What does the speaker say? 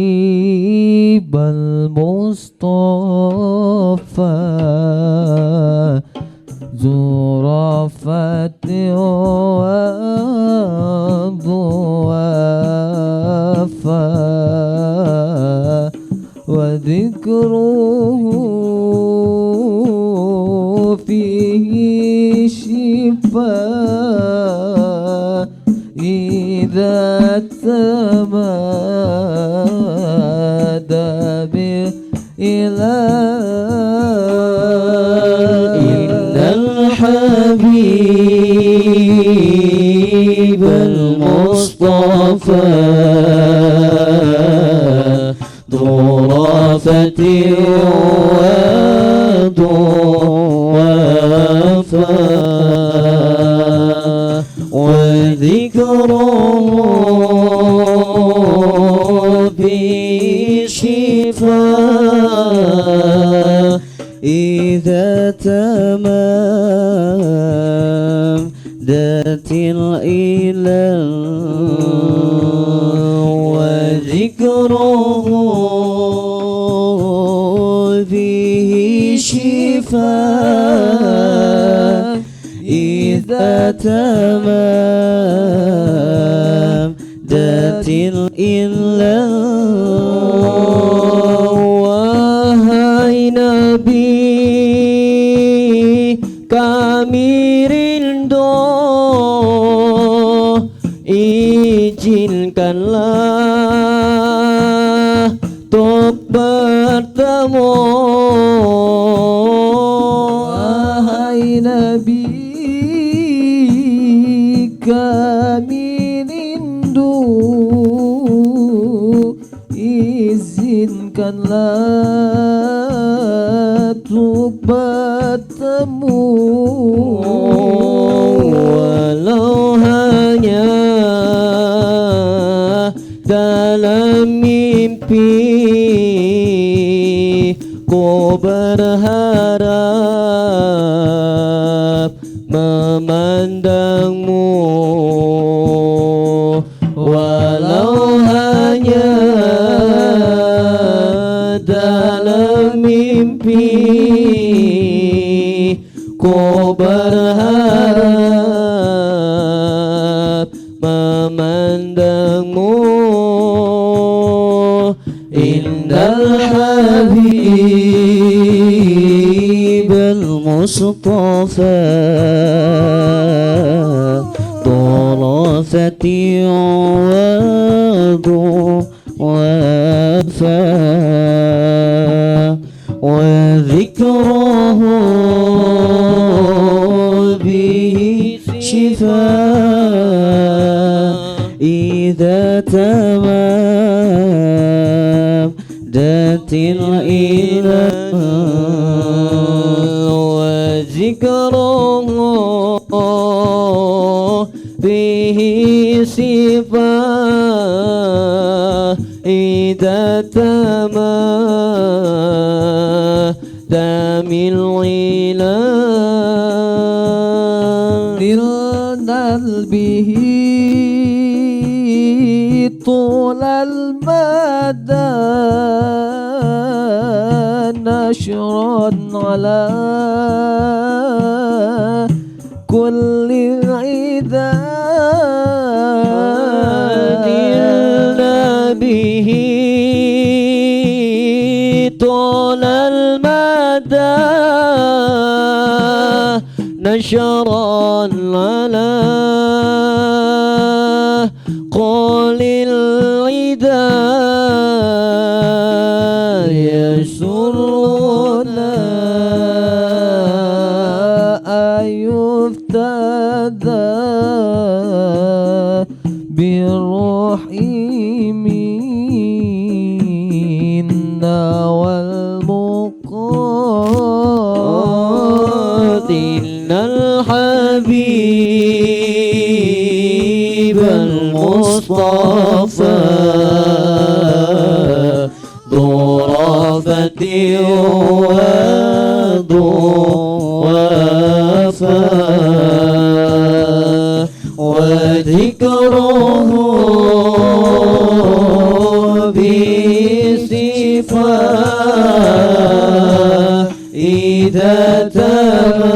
الحبيب المصطفى ذو رأفة وضوافة وذكره فيه شفاء إذا تمادى بإله إن الحبيب المصطفى ذو رأفة وضوافة وذكره بشفاء إذا تمام ذات الإله وذكره فيه شفاء إذا تمام ذات الإله وهاي Nabi kami rindu izinkanlah untuk bertemu wahai Nabi kami rindu izinkanlah untuk bertemu walau hanya dalam mimpi ku berharap memandangmu walau hanya dalam mimpi ku berharap memandangmu innal habib al-mustafa طرفتي وضوافا وذكره به شفاء إذا تمام ذات الإله وذكره به صفاء إذا تمام دام الإله نلنل به طول المدى نشرا على كل عذاب نلنا به طول المدى نشرا على قول العدا يسرنا أن يفتدى بالروح منا والمقاد إن الحبيب المصطفى ذو رأفة وضوافا وذكره اليتامى